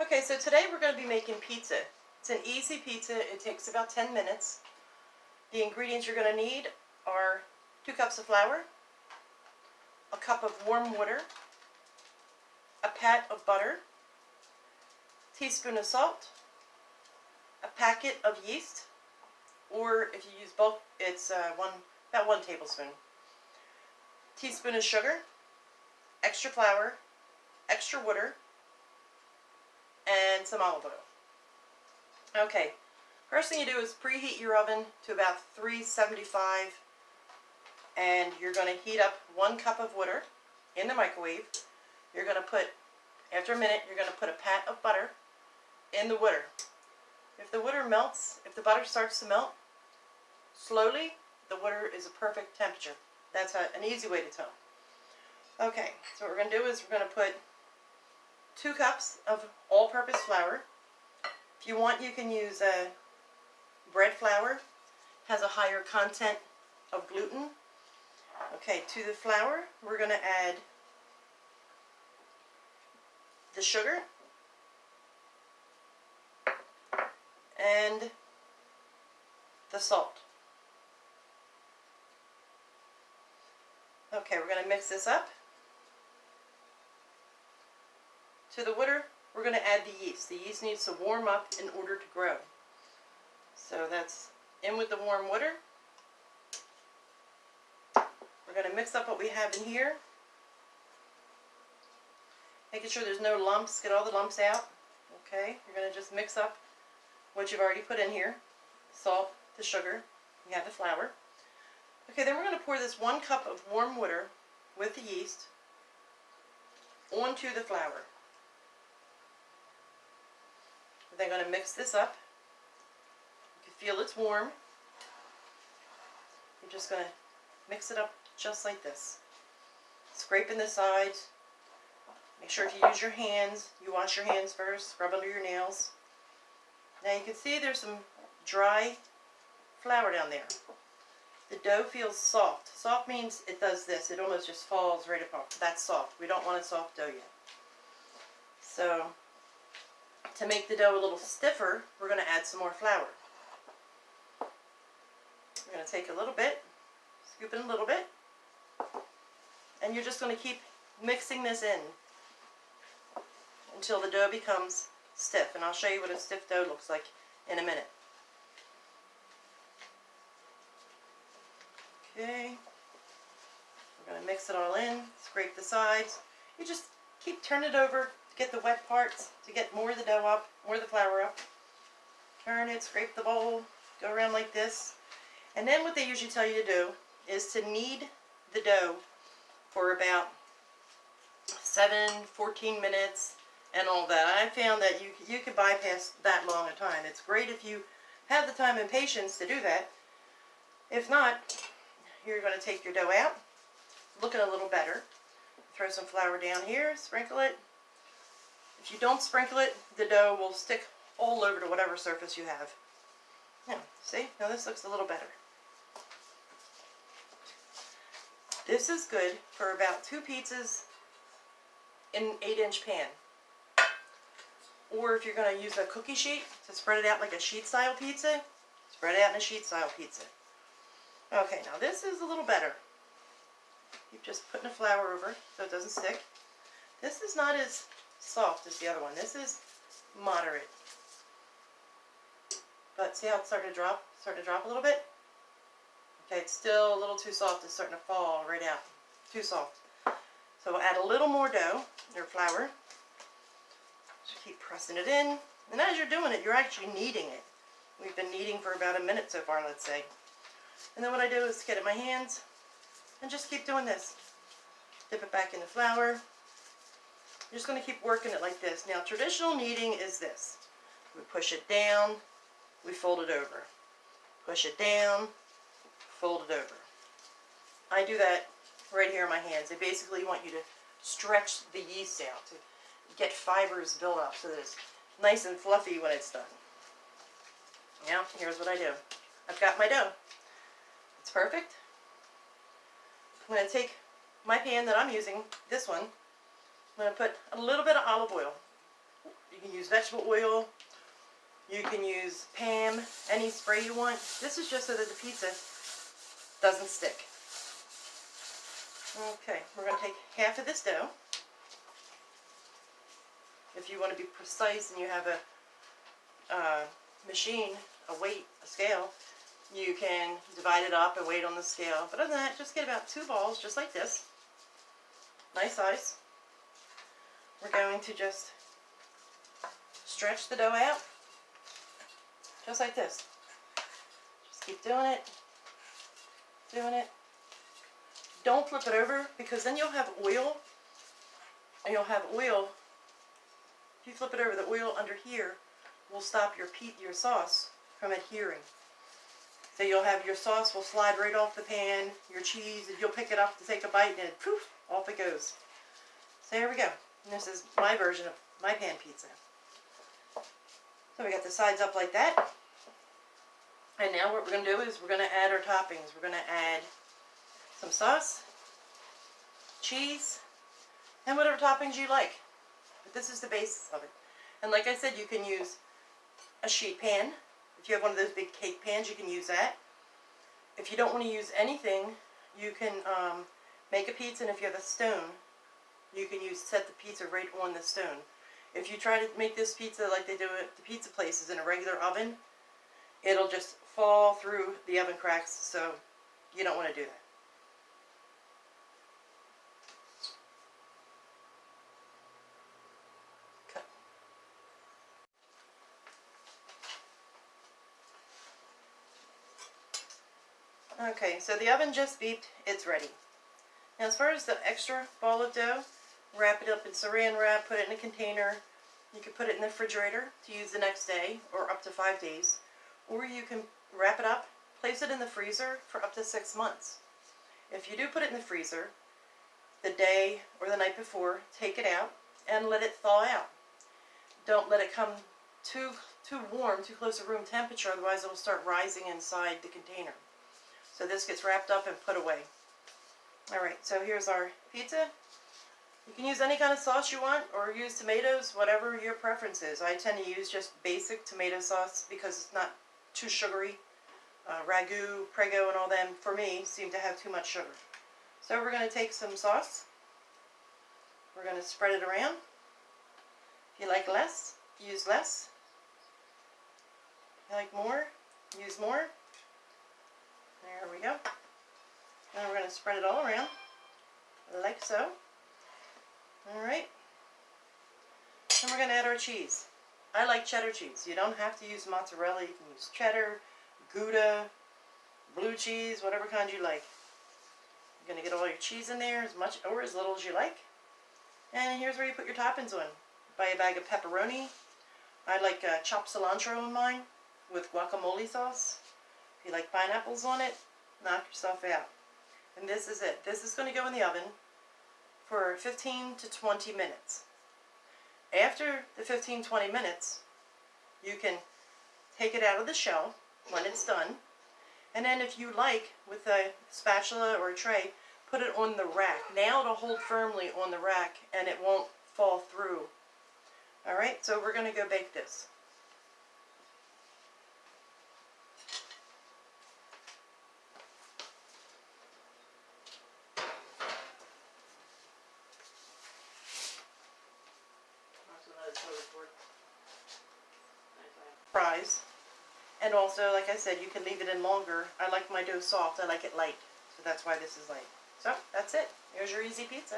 Okay, so today we're going to be making pizza. It's an easy pizza. It takes about 10 minutes. The ingredients you're going to need are 2 cups of flour, a cup of warm water, a pat of butter, a teaspoon of salt, a packet of yeast, or if you use bulk, it's about 1 tablespoon, teaspoon of sugar, extra flour, extra water, and some olive oil. Okay, first thing you do is preheat your oven to about 375, and you're going to heat up 1 cup of water in the microwave. You're going to put, after a minute, you're going to put a pat of butter in the water. If the water melts, if the butter starts to melt slowly, the water is a perfect temperature. That's an easy way to tell. Okay, so what we're going to do is we're going to put 2 cups of all-purpose flour. If you want, you can use bread flour. It has a higher content of gluten. Okay, to the flour, we're going to add the sugar and the salt. Okay, we're going to mix this up. To the water, we're going to add the yeast. The yeast needs to warm up in order to grow. So that's in with the warm water. We're going to mix up what we have in here. Making sure there's no lumps. Get all the lumps out. Okay, you're going to just mix up what you've already put in here. Salt, the sugar, you have the flour. Okay, then we're going to pour this 1 cup of warm water with the yeast onto the flour. We're then going to mix this up. You can feel it's warm. You're just going to mix it up just like this. Scraping the sides. Make sure if you use your hands, you wash your hands first, scrub under your nails. Now you can see there's some dry flour down there. The dough feels soft. Soft means it does this. It almost just falls right apart. That's soft. We don't want a soft dough yet. So, to make the dough a little stiffer, we're going to add some more flour. We're going to take a little bit, scoop in a little bit, and you're just going to keep mixing this in until the dough becomes stiff. And I'll show you what a stiff dough looks like in a minute. Okay, we're going to mix it all in, scrape the sides. You just keep turning it over to get the wet parts, to get more of the dough up, more of the flour up. Turn it, scrape the bowl, go around like this. And then what they usually tell you to do is to knead the dough for about 14 minutes and all that. I found that you can bypass that long a time. It's great if you have the time and patience to do that. If not, you're going to take your dough out, looking a little better. Throw some flour down here, sprinkle it. If you don't sprinkle it, the dough will stick all over to whatever surface you have. Yeah, see? Now this looks a little better. This is good for about 2 pizzas in an 8-inch pan. Or if you're going to use a cookie sheet to spread it out like a sheet-style pizza, spread it out in a sheet-style pizza. Okay, now this is a little better. Keep just putting the flour over so it doesn't stick. This is not as soft as the other one. This is moderate. But see how it's starting to drop? Starting to drop a little bit? Okay, it's still a little too soft. It's starting to fall right out. Too soft. So we'll add a little more dough, or flour. Just keep pressing it in. And as you're doing it, you're actually kneading it. We've been kneading for about a minute so far, let's say. And then what I do is get in my hands and just keep doing this. Dip it back in the flour. You're just going to keep working it like this. Now, traditional kneading is this. We push it down, we fold it over. Push it down, fold it over. I do that right here in my hands. They basically want you to stretch the yeast out to get fibers built up so that it's nice and fluffy when it's done. Now, here's what I do. I've got my dough. It's perfect. I'm going to take my pan that I'm using, this one, I'm going to put a little bit of olive oil You can use vegetable oil. You can use Pam, any spray you want. This is just so that the pizza doesn't stick. Okay, we're going to take half of this dough. If you want to be precise and you have a machine, a weight, a scale, you can divide it up and weight on the scale. But other than that, just get about 2 balls, just like this. Nice size. We're going to just stretch the dough out, just like this. Just keep doing it, doing it. Don't flip it over, because then you'll have oil, and you'll have oil. If you flip it over, the oil under here will stop your sauce from adhering. So you'll have your sauce will slide right off the pan, your cheese, and you'll pick it up to take a bite, and poof, off it goes. So here we go. And this is my version of my pan pizza. So we got the sides up like that. And now what we're going to do is we're going to add our toppings. We're going to add some sauce, cheese, and whatever toppings you like. But this is the basis of it. And like I said, you can use a sheet pan. If you have one of those big cake pans, you can use that. If you don't want to use anything, you can make a pizza, and if you have a stone, you can set the pizza right on the stone. If you try to make this pizza like they do at the pizza places in a regular oven, it'll just fall through the oven cracks, so you don't want to do that. Okay, so the oven just beeped, it's ready. Now as far as the extra ball of dough, wrap it up in saran wrap, put it in a container. You can put it in the refrigerator to use the next day or up to 5 days. Or you can wrap it up, place it in the freezer for up to 6 months. If you do put it in the freezer, the day or the night before, take it out and let it thaw out. Don't let it come too warm, too close to room temperature, otherwise it will start rising inside the container. So this gets wrapped up and put away. Alright, so here's our pizza. You can use any kind of sauce you want, or use tomatoes, whatever your preference is. I tend to use just basic tomato sauce because it's not too sugary. Ragu, Prego, and all them, for me, seem to have too much sugar. So we're going to take some sauce. We're going to spread it around. If you like less, use less. If you like more, use more. There we go. Now we're going to spread it all around, like so. Alright. And we're going to add our cheese. I like cheddar cheese. You don't have to use mozzarella. You can use cheddar, Gouda, blue cheese, whatever kind you like. You're going to get all your cheese in there, as much or as little as you like. And here's where you put your toppings on. Buy a bag of pepperoni. I like chopped cilantro in mine with guacamole sauce. If you like pineapples on it, knock yourself out. And this is it. This is going to go in the oven for 15 to 20 minutes. After the 15-20 minutes, you can take it out of the shell when it's done. And then if you like, with a spatula or a tray, put it on the rack. Now it'll hold firmly on the rack and it won't fall through. Alright, so we're going to go bake this. Fries. And also, like I said, you can leave it in longer. I like my dough soft. I like it light. So that's why this is light. So, that's it. Here's your easy pizza.